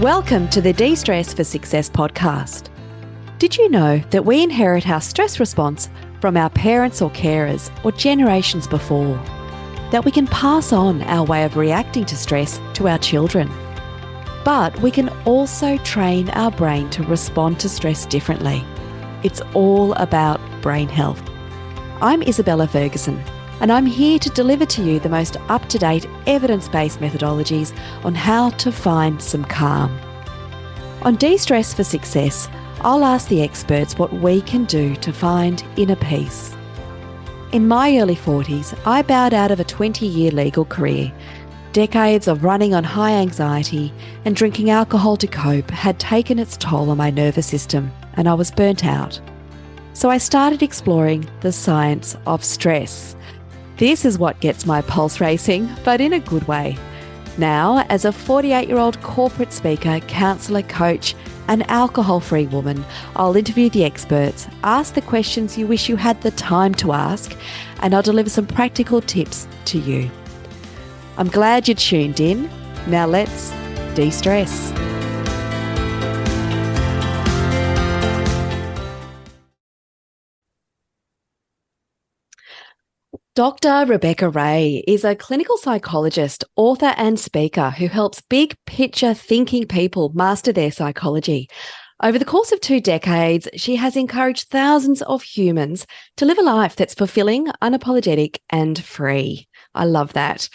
Welcome to the De-Stress for Success podcast. Did you know that we inherit our stress response from our parents or carers or generations before? That we can pass on our way of reacting to stress to our children. But we can also train our brain to respond to stress differently. It's all about brain health. I'm Isabella Ferguson, and I'm here to deliver to you the most up-to-date evidence-based methodologies on how to find some calm. On De-Stress for Success, I'll ask the experts what we can do to find inner peace. In my early 40s, I bowed out of a 20-year legal career. Decades of running on high anxiety and drinking alcohol to cope had taken its toll on my nervous system, and I was burnt out. So I started exploring the science of stress. This is what gets my pulse racing, but in a good way. Now, as a 48-year-old corporate speaker, counsellor, coach, and alcohol-free woman, I'll interview the experts, ask the questions you wish you had the time to ask, and I'll deliver some practical tips to you. I'm glad you tuned in. Now let's de-stress. Dr. Rebecca Ray is a clinical psychologist, author and speaker who helps big picture thinking people master their psychology. Over the course of 2 decades, she has encouraged thousands of humans to live a life that's fulfilling, unapologetic and free. I love that.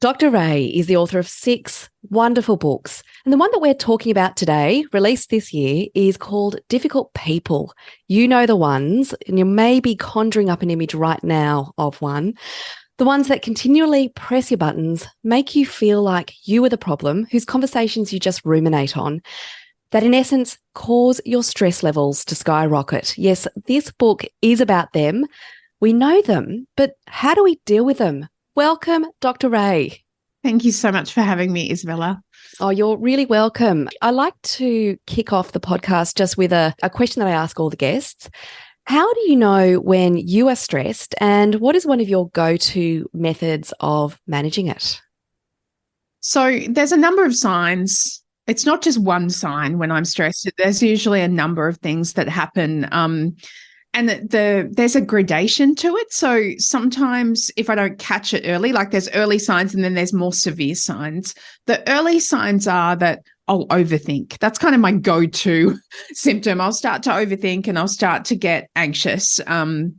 Dr. Ray is the author of 6 wonderful books, and the one that we're talking about today, released this year, is called Difficult People. You know the ones, and you may be conjuring up an image right now of one. The ones that continually press your buttons, make you feel like you are the problem, whose conversations you just ruminate on, that in essence cause your stress levels to skyrocket. Yes, this book is about them. We know them, but how do we deal with them? Welcome, Dr. Ray. Thank you so much for having me, Isabella. Oh, you're really welcome. I like to kick off the podcast just with a question that I ask all the guests. How do you know when you are stressed, and what is one of your go-to methods of managing it? So there's a number of signs. It's not just one sign when I'm stressed. There's usually a number of things that happen. And there's a gradation to it. So sometimes if I don't catch it early, like there's early signs and then there's more severe signs. The early signs are that I'll overthink. That's kind of my go-to symptom. I'll start to overthink and I'll start to get anxious. And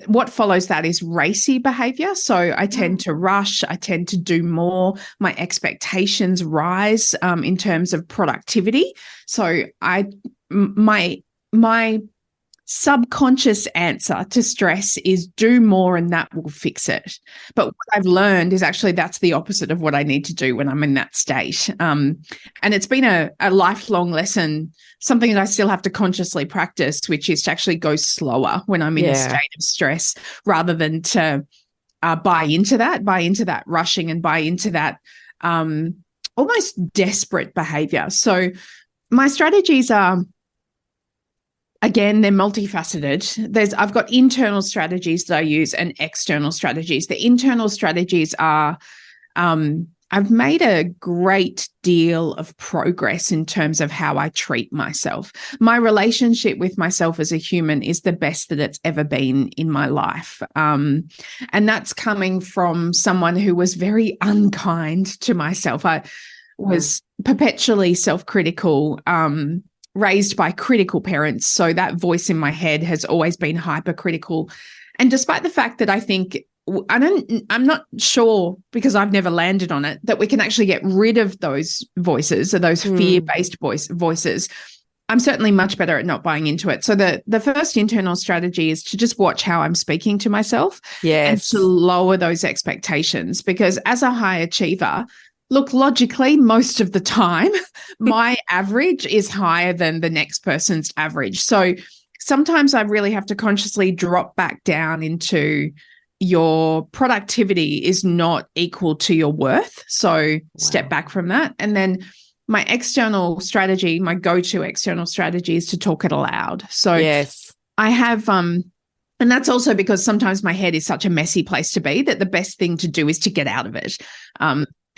what follows that is racy behavior. So I tend to rush. I tend to do more. My expectations rise in terms of productivity. So my subconscious answer to stress is do more and that will fix it. But what I've learned is actually that's the opposite of what I need to do when I'm in that state. And it's been a lifelong lesson, something that I still have to consciously practice, which is to actually go slower when I'm in a state of stress rather than to buy into that rushing and buy into that almost desperate behavior. So my strategies are, again, they're multifaceted. I've got internal strategies that I use and external strategies. The internal strategies are, I've made a great deal of progress in terms of how I treat myself. My relationship with myself as a human is the best that it's ever been in my life. And that's coming from someone who was very unkind to myself. I was perpetually self-critical, raised by critical parents. So that voice in my head has always been hypercritical. And despite the fact that I think, I'm not sure, because I've never landed on it, that we can actually get rid of those voices or those fear-based voices. I'm certainly much better at not buying into it. So the first internal strategy is to just watch how I'm speaking to myself and to lower those expectations, because as a high achiever, look, logically, most of the time, my average is higher than the next person's average. So sometimes I really have to consciously drop back down into your productivity is not equal to your worth. So step back from that. And then my external strategy, my go-to external strategy is to talk it aloud. So I have And that's also because sometimes my head is such a messy place to be that the best thing to do is to get out of it.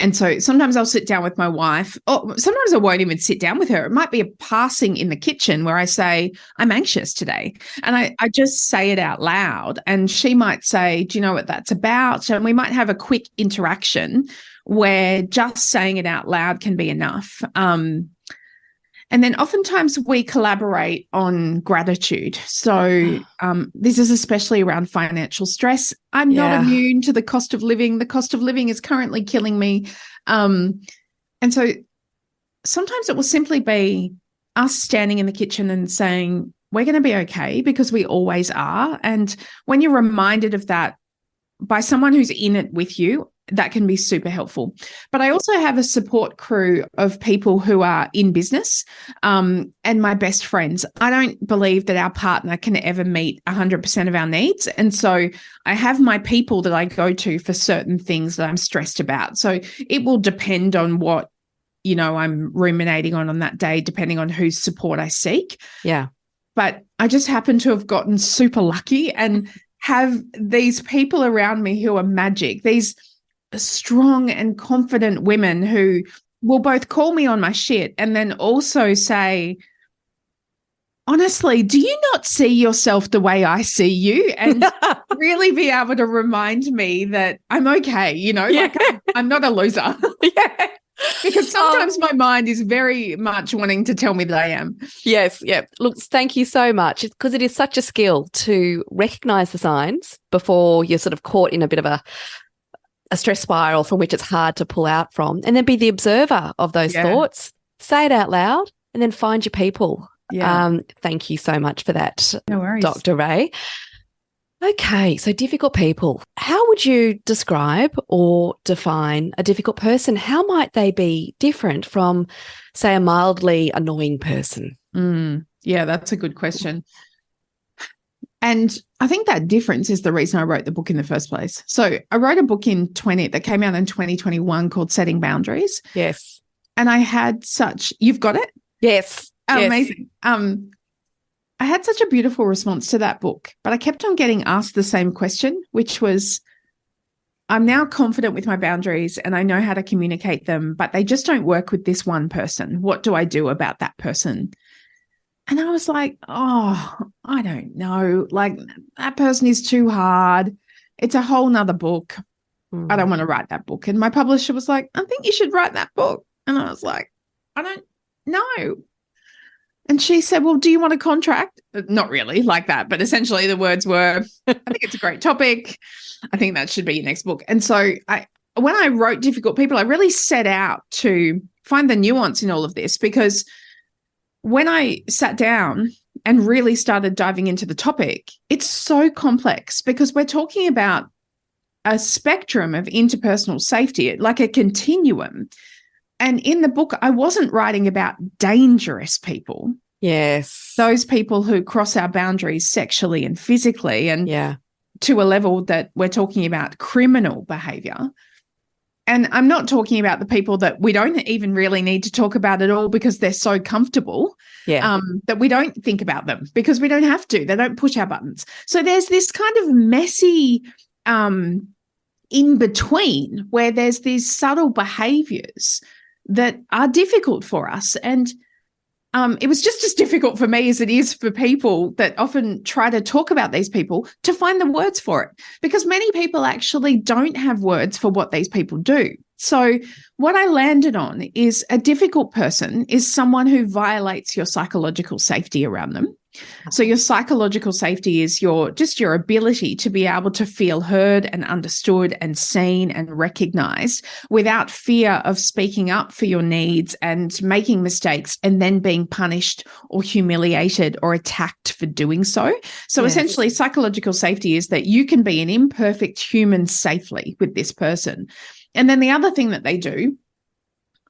And so sometimes I'll sit down with my wife, or sometimes I won't even sit down with her. It might be a passing in the kitchen where I say, I'm anxious today. And I just say it out loud. And she might say, do you know what that's about? And we might have a quick interaction where just saying it out loud can be enough. And then oftentimes we collaborate on gratitude. So this is especially around financial stress. I'm not immune to the cost of living. The cost of living is currently killing me. And so sometimes it will simply be us standing in the kitchen and saying, we're going to be okay, because we always are. And when you're reminded of that by someone who's in it with you, that can be super helpful. But I also have a support crew of people who are in business, and my best friends. I don't believe that our partner can ever meet 100% of our needs. And so I have my people that I go to for certain things that I'm stressed about. So it will depend on what, I'm ruminating on that day, depending on whose support I seek. Yeah. But I just happen to have gotten super lucky and have these people around me who are magic. These strong and confident women who will both call me on my shit and then also say, honestly, do you not see yourself the way I see you? And really be able to remind me that I'm okay, like I'm not a loser. Yeah. Because sometimes my mind is very much wanting to tell me that I am. Yes. Yeah. Look, thank you so much. It's because it is such a skill to recognize the signs before you're sort of caught in a bit of a stress spiral from which it's hard to pull out from, and then be the observer of those thoughts, say it out loud, and then find your people. Yeah. Thank you so much for that, no worries, Dr. Ray. Okay, so difficult people. How would you describe or define a difficult person? How might they be different from, say, a mildly annoying person? Yeah, that's a good question. And I think that difference is the reason I wrote the book in the first place. So I wrote a book that came out in 2021 called Setting Boundaries. Yes. And I had you've got it? Yes. Amazing. Yes. I had such a beautiful response to that book, but I kept on getting asked the same question, which was, I'm now confident with my boundaries and I know how to communicate them, but they just don't work with this one person. What do I do about that person? And I was like, oh, I don't know. Like, that person is too hard. It's a whole nother book. I don't want to write that book. And my publisher was like, I think you should write that book. And I was like, I don't know. And she said, well, do you want a contract? Not really like that, but essentially the words were, I think it's a great topic. I think that should be your next book. And so when I wrote Difficult People, I really set out to find the nuance in all of this, because when I sat down and really started diving into the topic, it's so complex, because we're talking about a spectrum of interpersonal safety, like a continuum. And in the book, I wasn't writing about dangerous people. Yes. Those people who cross our boundaries sexually and physically, and to a level that we're talking about criminal behavior. And I'm not talking about the people that we don't even really need to talk about at all, because they're so comfortable that we don't think about them, because we don't have to. They don't push our buttons. So there's this kind of messy in between, where there's these subtle behaviors that are difficult for us. And it was just as difficult for me as it is for people that often try to talk about these people to find the words for it, because many people actually don't have words for what these people do. So what I landed on is, a difficult person is someone who violates your psychological safety around them. So your psychological safety is your ability to be able to feel heard and understood and seen and recognized without fear of speaking up for your needs and making mistakes and then being punished or humiliated or attacked for doing so. So essentially, psychological safety is that you can be an imperfect human safely with this person. And then the other thing that they do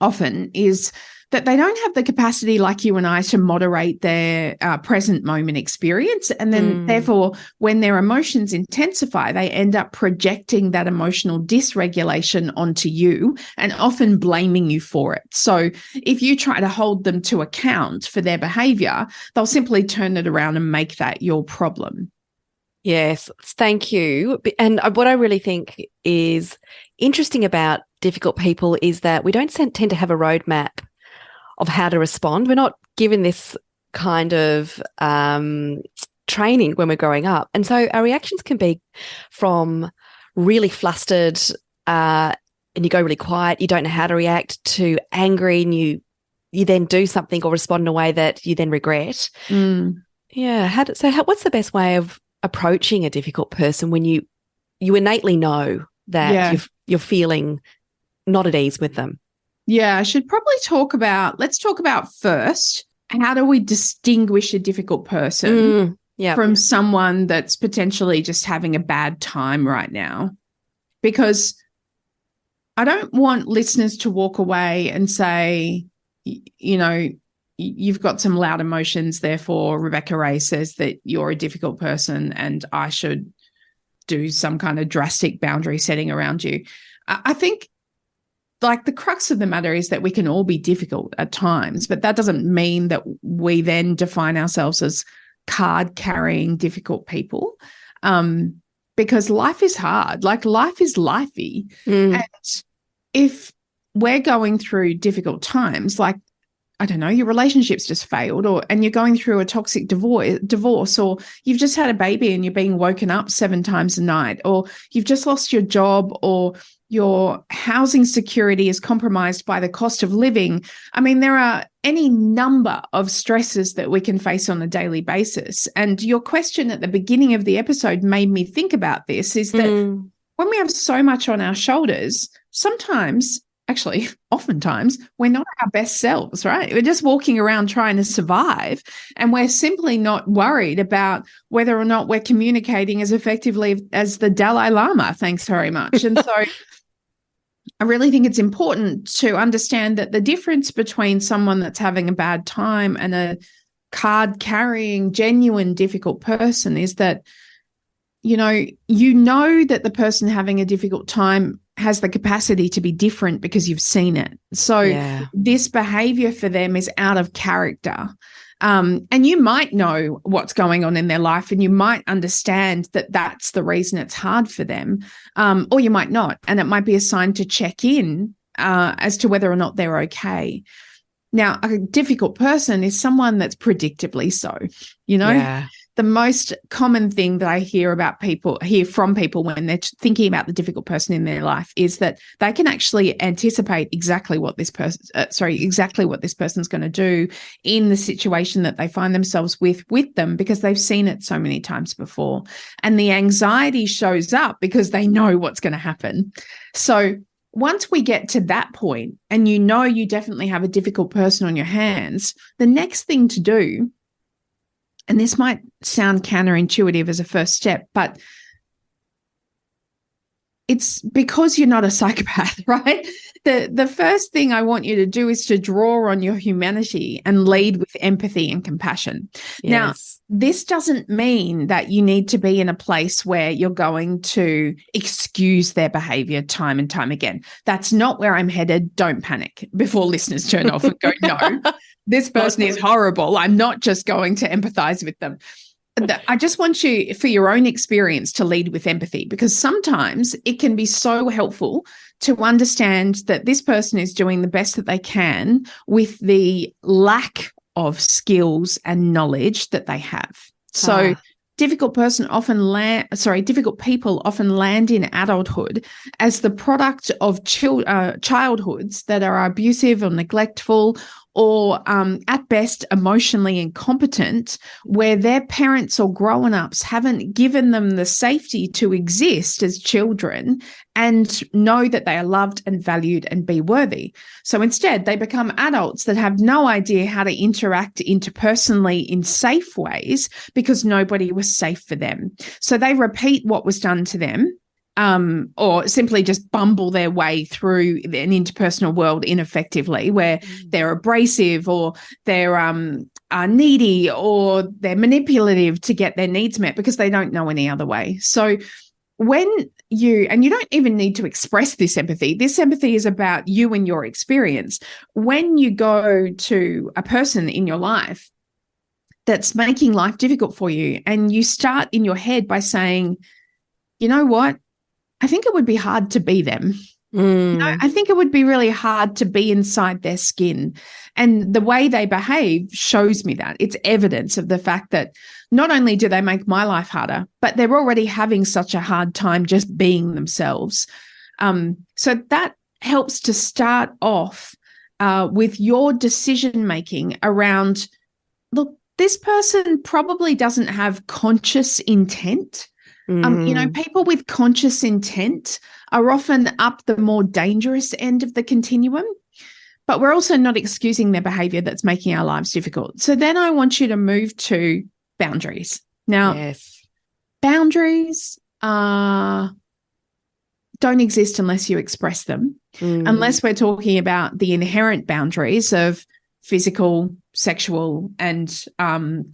often is that they don't have the capacity, like you and I, to moderate their present moment experience. And then therefore, when their emotions intensify, they end up projecting that emotional dysregulation onto you and often blaming you for it. So if you try to hold them to account for their behavior, they'll simply turn it around and make that your problem. Yes, thank you. And what I really think is interesting about difficult people is that we don't tend to have a roadmap of how to respond. We're not given this kind of training when we're growing up. And so our reactions can be from really flustered and you go really quiet, you don't know how to react, to angry, and you then do something or respond in a way that you then regret. Yeah. What's the best way of approaching a difficult person when you innately know that you're feeling not at ease with them? Yeah, I should probably let's talk about first, how do we distinguish a difficult person from someone that's potentially just having a bad time right now? Because I don't want listeners to walk away and say, you've got some loud emotions, therefore Rebecca Ray says that you're a difficult person and I should do some kind of drastic boundary setting around you. I think, like, the crux of the matter is that we can all be difficult at times, but that doesn't mean that we then define ourselves as card-carrying difficult people, because life is hard. Like, life is lifey. And if we're going through difficult times, like, I don't know, your relationship's just failed, and you're going through a toxic divorce, or you've just had a baby and you're being woken up 7 times a night, or you've just lost your job, or your housing security is compromised by the cost of living. I mean, there are any number of stresses that we can face on a daily basis. And your question at the beginning of the episode made me think about this, is that when we have so much on our shoulders, oftentimes, we're not our best selves, right? We're just walking around trying to survive, and we're simply not worried about whether or not we're communicating as effectively as the Dalai Lama, thanks very much. And so I really think it's important to understand that the difference between someone that's having a bad time and a card-carrying, genuine, difficult person is that, that the person having a difficult time has the capacity to be different because you've seen it. So this behavior for them is out of character. And you might know what's going on in their life, and you might understand that that's the reason it's hard for them, or you might not. And it might be a sign to check in as to whether or not they're okay. Now, a difficult person is someone that's predictably so, The most common thing that I hear from people when they're thinking about the difficult person in their life is that they can actually anticipate exactly what this person's going to do in the situation that they find themselves with them, because they've seen it so many times before. And the anxiety shows up because they know what's going to happen. So once we get to that point and you definitely have a difficult person on your hands, the next thing to do, and this might sound counterintuitive as a first step, but it's because you're not a psychopath, right? The first thing I want you to do is to draw on your humanity and lead with empathy and compassion. Yes. Now, this doesn't mean that you need to be in a place where you're going to excuse their behavior time and time again. That's not where I'm headed. Don't panic before listeners turn off and go, no, this person is horrible. I'm not just going to empathize with them. I just want you, for your own experience, to lead with empathy, because sometimes it can be so helpful to understand that this person is doing the best that they can with the lack of skills and knowledge that they have. So difficult people often land in adulthood as the product of childhoods that are abusive or neglectful, or at best emotionally incompetent, where their parents or grown-ups haven't given them the safety to exist as children and know that they are loved and valued and be worthy. So instead, they become adults that have no idea how to interact interpersonally in safe ways because nobody was safe for them. So they repeat what was done to them, or simply just bumble their way through an interpersonal world ineffectively, where they're abrasive, or they're are needy, or they're manipulative to get their needs met because they don't know any other way. So you don't even need to express this empathy. This empathy is about you and your experience. When you go to a person in your life, that's making life difficult for you. And you start in your head by saying, you know what? I think it would be hard to be them. I think it would be really hard to be inside their skin. And the way they behave shows me that. It's evidence of the fact that not only do they make my life harder, but they're already having such a hard time just being themselves. So that helps to start off with your decision-making around, look, this person probably doesn't have conscious intent. People with conscious intent are often up the more dangerous end of the continuum, but we're also not excusing their behavior that's making our lives difficult. So then I want you to move to boundaries. Now, boundaries don't exist unless you express them, unless we're talking about the inherent boundaries of physical, sexual, and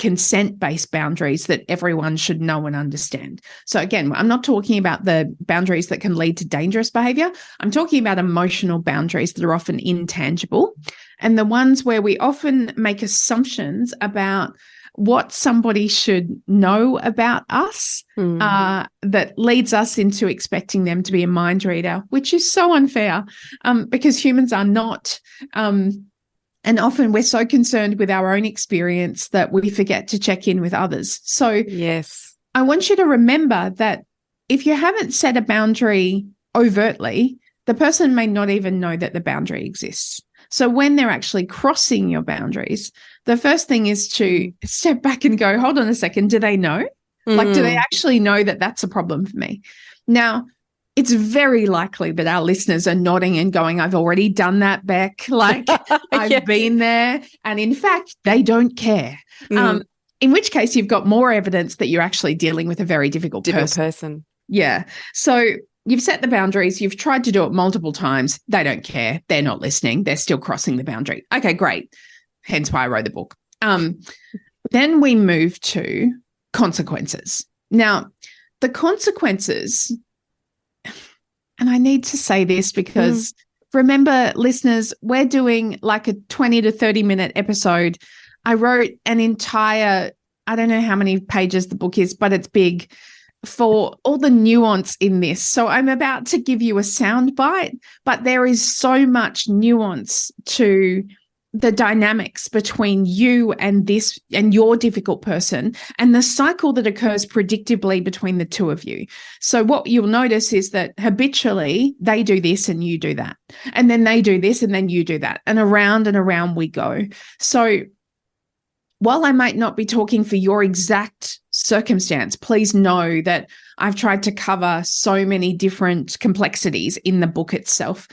consent-based boundaries that everyone should know and understand. So again, I'm not talking about the boundaries that can lead to dangerous behavior. I'm talking about emotional boundaries that are often intangible, and the ones where we often make assumptions about what somebody should know about us that leads us into expecting them to be a mind reader, which is so unfair because humans are not. And often we're so concerned with our own experience that we forget to check in with others. So I want you to remember that if you haven't set a boundary overtly, the person may not even know that the boundary exists. So when they're actually crossing your boundaries, the first thing is to step back and go, hold on a second, do they know? Like, do they actually know that that's a problem for me? Now, it's very likely that our listeners are nodding and going, I've already done that, Beck. Like, I've been there. And in fact, they don't care. In which case, you've got more evidence that you're actually dealing with a very difficult person. Yeah. So you've set the boundaries. You've tried to do it multiple times. They don't care. They're not listening. They're still crossing the boundary. Okay, great. Hence why I wrote the book. Then we move to consequences. Now, the consequences... And I need to say this because remember, listeners, we're doing like a 20 to 30-minute episode. I wrote an entire, I don't know how many pages the book is, but it's big for all the nuance in this. So I'm about to give you a sound bite, but there is so much nuance to the dynamics between you and this and your difficult person and the cycle that occurs predictably between the two of you. So what you'll notice is that habitually they do this and you do that. And then they do this and then you do that. And around we go. So while I might not be talking for your exact circumstance, please know that I've tried to cover so many different complexities in the book itself.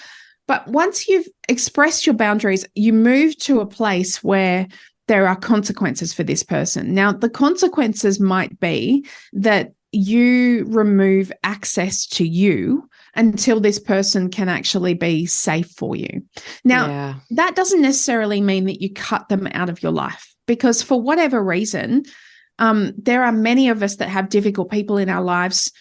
But once you've expressed your boundaries, you move to a place where there are consequences for this person. Now, the consequences might be that you remove access to you until this person can actually be safe for you. Now, that doesn't necessarily mean that you cut them out of your life, because for whatever reason, there are many of us that have difficult people in our lives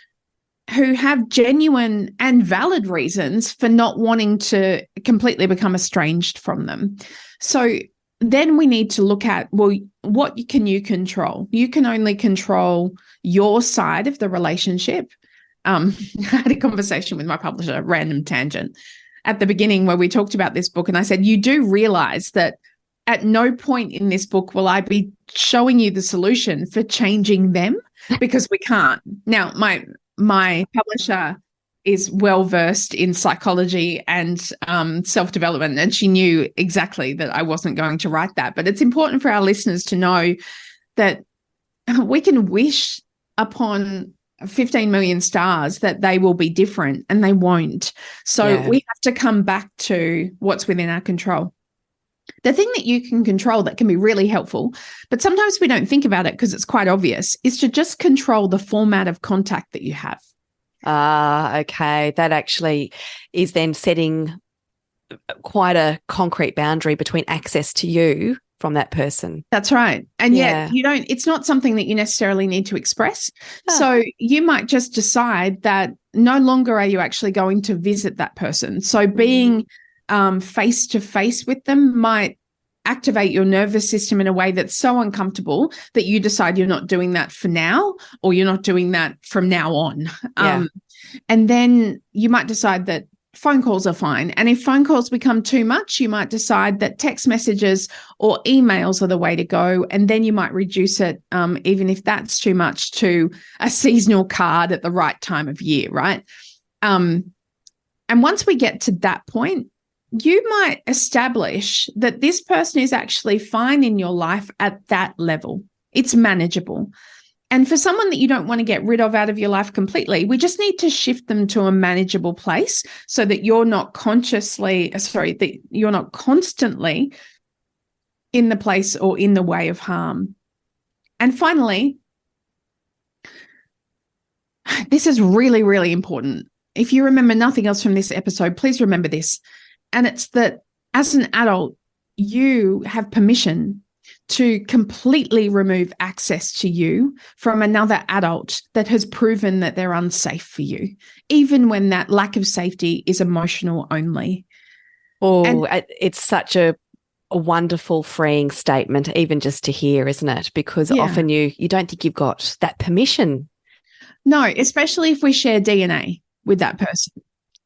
who have genuine and valid reasons for not wanting to completely become estranged from them. So then we need to look at, well, what can you control? You can only control your side of the relationship. I had a conversation with my publisher, random tangent, at the beginning where we talked about this book. And I said, you do realize that at no point in this book will I be showing you the solution for changing them, because we can't. Now, my publisher is well-versed in psychology and self-development, and she knew exactly that I wasn't going to write that. But it's important for our listeners to know that we can wish upon 15 million stars that they will be different, and they won't. So we have to come back to what's within our control. The thing that you can control that can be really helpful, but sometimes we don't think about it because it's quite obvious, is to just control the format of contact that you have. Okay. That actually is then setting quite a concrete boundary between access to you from that person. That's right. And yet it's not something that you necessarily need to express. So you might just decide that no longer are you actually going to visit that person. So being face to face with them might activate your nervous system in a way that's so uncomfortable that you decide you're not doing that for now, or you're not doing that from now on. Yeah. And then you might decide that phone calls are fine. And if phone calls become too much, you might decide that text messages or emails are the way to go. And then you might reduce it, even if that's too much, to a seasonal card at the right time of year, right? And once we get to that point, you might establish that this person is actually fine in your life at that level. It's manageable. And for someone that you don't want to get rid of out of your life completely, we just need to shift them to a manageable place so that you're not that you're not constantly in the place or in the way of harm. And finally, this is really, really important. If you remember nothing else from this episode, please remember this. And it's that as an adult, you have permission to completely remove access to you from another adult that has proven that they're unsafe for you, even when that lack of safety is emotional only. Oh, it's such a wonderful, freeing statement, even just to hear, isn't it? Because often you don't think you've got that permission. No, especially if we share DNA with that person.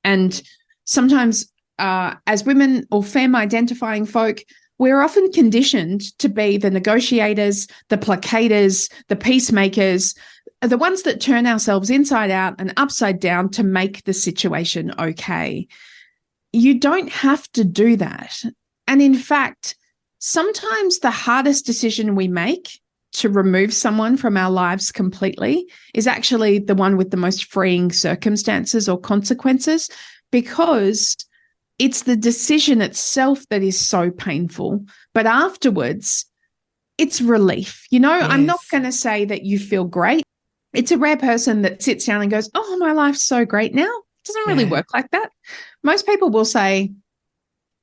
And sometimes as women or femme identifying folk, we're often conditioned to be the negotiators, the placaters, the peacemakers, the ones that turn ourselves inside out and upside down to make the situation okay. You don't have to do that. And in fact, sometimes the hardest decision we make to remove someone from our lives completely is actually the one with the most freeing circumstances or consequences, because it's the decision itself that is so painful. But afterwards, it's relief. You know, yes. I'm not going to say that you feel great. It's a rare person that sits down and goes, oh, my life's so great now. It doesn't really work like that. Most people will say,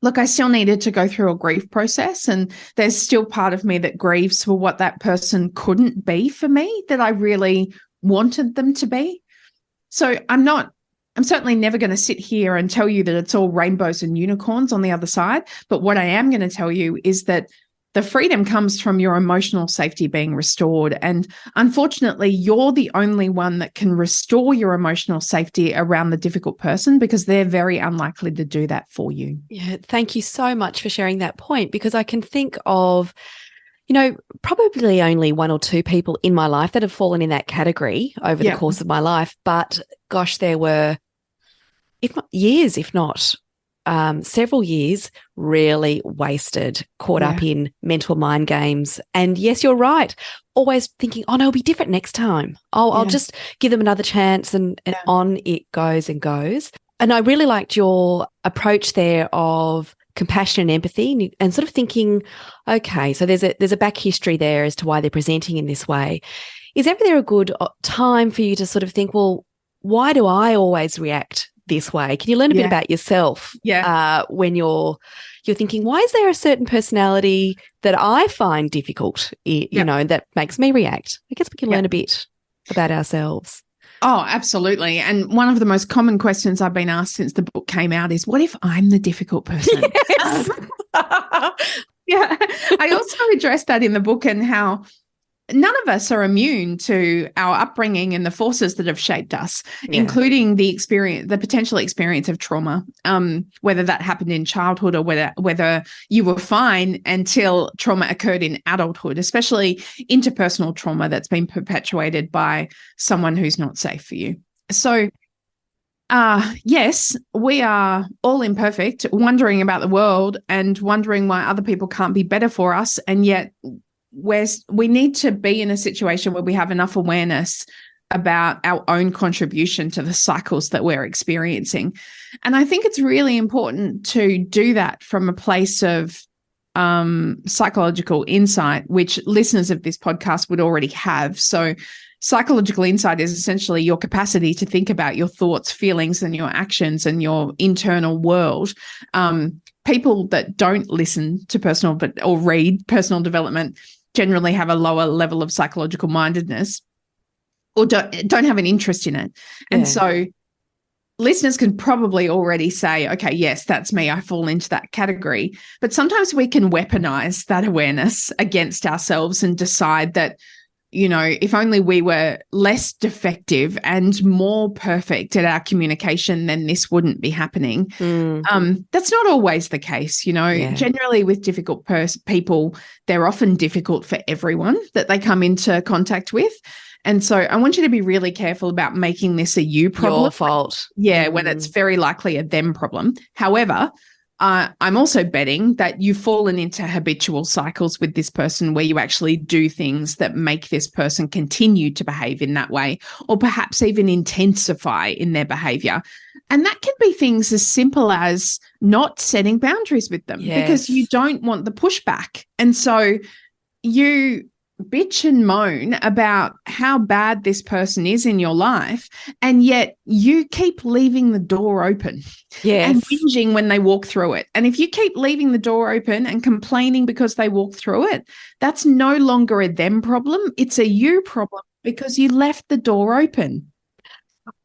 look, I still needed to go through a grief process, and there's still part of me that grieves for what that person couldn't be for me, that I really wanted them to be. So I'm certainly never going to sit here and tell you that it's all rainbows and unicorns on the other side. But what I am going to tell you is that the freedom comes from your emotional safety being restored. And unfortunately, you're the only one that can restore your emotional safety around the difficult person, because they're very unlikely to do that for you. Yeah, thank you so much for sharing that point, because I can think of, probably only one or two people in my life that have fallen in that category over the course of my life. But gosh, there were, if not several years really wasted, caught up in mental mind games. And yes, you're right. Always thinking, oh no, it'll be different next time. I'll just give them another chance, and on it goes and goes. And I really liked your approach there of compassion and empathy, and sort of thinking, okay, so there's a back history there as to why they're presenting in this way. Is ever there a good time for you to sort of think, well, why do I always react this way? Can you learn a bit about yourself when you're thinking, why is there a certain personality that I find difficult, that makes me react? I guess we can learn a bit about ourselves. Oh, absolutely. And one of the most common questions I've been asked since the book came out is, what if I'm the difficult person? Yes. I also addressed that in the book, and how none of us are immune to our upbringing and the forces that have shaped us, including the potential experience of trauma, whether that happened in childhood or whether you were fine until trauma occurred in adulthood, especially interpersonal trauma that's been perpetuated by someone who's not safe for you. So, yes, we are all imperfect, wondering about the world and wondering why other people can't be better for us, and yet we need to be in a situation where we have enough awareness about our own contribution to the cycles that we're experiencing. And I think it's really important to do that from a place of psychological insight, which listeners of this podcast would already have. So psychological insight is essentially your capacity to think about your thoughts, feelings, and your actions and your internal world. People that don't listen to or read personal development generally have a lower level of psychological mindedness, or don't have an interest in it. And so listeners can probably already say, okay, yes, that's me. I fall into that category. But sometimes we can weaponize that awareness against ourselves and decide that, you know, if only we were less defective and more perfect at our communication, then this wouldn't be happening. That's not always the case. You know, generally with difficult people, they're often difficult for everyone that they come into contact with. And so I want you to be really careful about making this a you problem. Your fault. When it's very likely a them problem. However, I'm also betting that you've fallen into habitual cycles with this person where you actually do things that make this person continue to behave in that way, or perhaps even intensify in their behavior. And that can be things as simple as not setting boundaries with them because you don't want the pushback. And so you bitch and moan about how bad this person is in your life, and yet you keep leaving the door open and whinging when they walk through it. And if you keep leaving the door open and complaining because they walk through it, that's no longer a them problem. It's a you problem because you left the door open.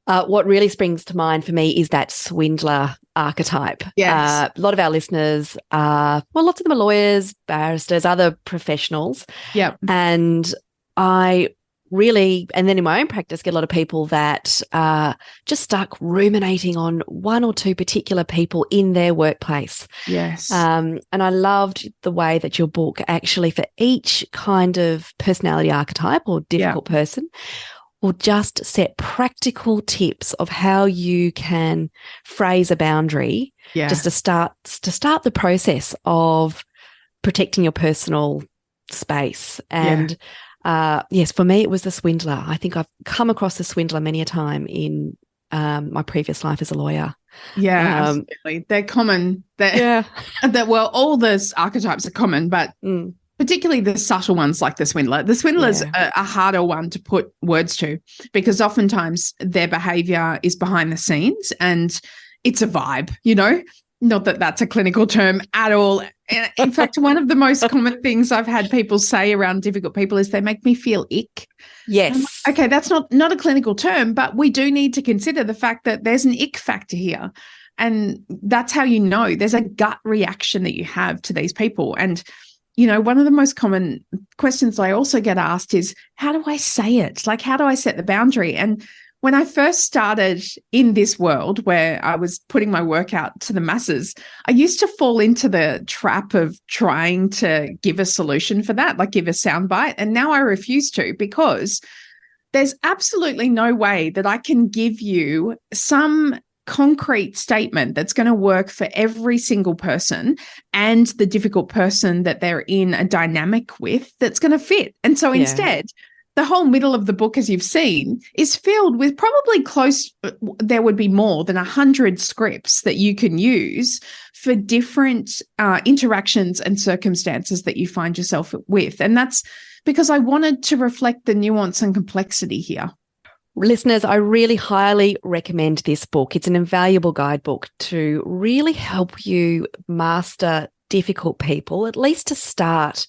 What really springs to mind for me is that swindler archetype. Yes. A lot of our listeners lots of them are lawyers, barristers, other professionals. Yep. And I really, and then in my own practice, get a lot of people that are just stuck ruminating on one or two particular people in their workplace. Yes. And I loved the way that your book actually, for each kind of personality archetype or difficult person, will just set practical tips of how you can phrase a boundary just to start the process of protecting your personal space. And yes, for me, it was the swindler. I think I've come across the swindler many a time in my previous life as a lawyer. Yeah, absolutely. They're common. Well, all those archetypes are common, but particularly the subtle ones like the swindler. The swindler's a harder one to put words to because oftentimes their behavior is behind the scenes and it's a vibe, you know, not that that's a clinical term at all. In fact, one of the most common things I've had people say around difficult people is they make me feel ick. Yes. Okay, that's not a clinical term, but we do need to consider the fact that there's an ick factor here. And that's how you know there's a gut reaction that you have to these people. And you know, one of the most common questions I also get asked is, how do I say it? Like, how do I set the boundary? And when I first started in this world where I was putting my work out to the masses, I used to fall into the trap of trying to give a solution for that, like give a soundbite. And now I refuse to because there's absolutely no way that I can give you some concrete statement that's going to work for every single person and the difficult person that they're in a dynamic with that's going to fit. And so instead, the whole middle of the book, as you've seen, is filled with probably there would be more than 100 scripts that you can use for different interactions and circumstances that you find yourself with. And that's because I wanted to reflect the nuance and complexity here. Listeners, I really highly recommend this book. It's an invaluable guidebook to really help you master difficult people, at least to start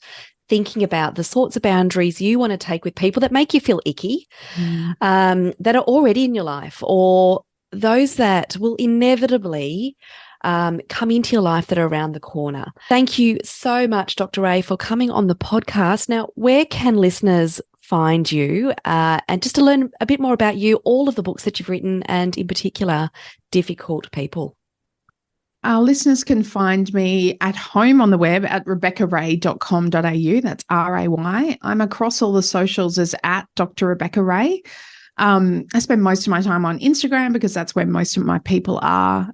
thinking about the sorts of boundaries you want to take with people that make you feel icky, that are already in your life, or those that will inevitably come into your life that are around the corner. Thank you so much, Dr. Ray, for coming on the podcast. Now, where can listeners find you and just to learn a bit more about you, all of the books that you've written, and in particular, difficult people? Our listeners can find me at home on the web at rebeccaray.com.au. That's R-A-Y. I'm across all the socials as at Dr. Rebecca Ray. I spend most of my time on Instagram because that's where most of my people are.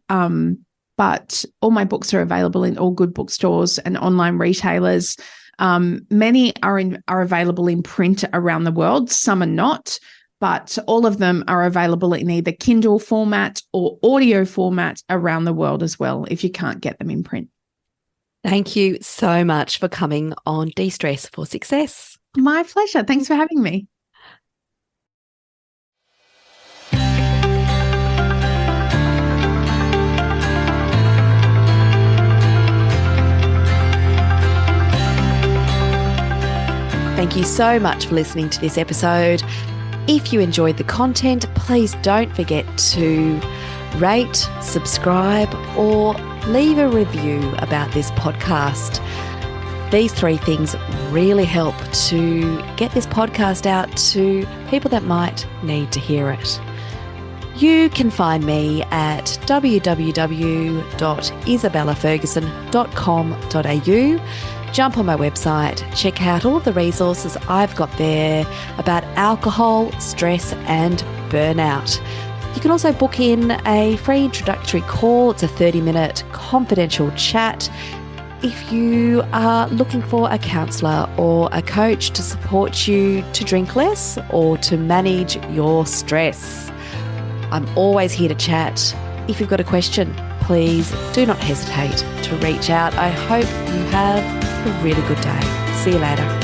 But all my books are available in all good bookstores and online retailers. Many are available in print around the world. Some are not, but all of them are available in either Kindle format or audio format around the world as well, if you can't get them in print. Thank you so much for coming on De-Stress for Success. My pleasure. Thanks for having me. Thank you so much for listening to this episode. If you enjoyed the content, please don't forget to rate, subscribe, or leave a review about this podcast. These 3 things really help to get this podcast out to people that might need to hear it. You can find me at www.isabellaferguson.com.au. Jump on my website, check out all of the resources I've got there about alcohol, stress, and burnout. You can also book in a free introductory call. It's a 30-minute confidential chat if you are looking for a counsellor or a coach to support you to drink less or to manage your stress. I'm always here to chat. If you've got a question, please do not hesitate to reach out. I hope you have a really good day. See you later.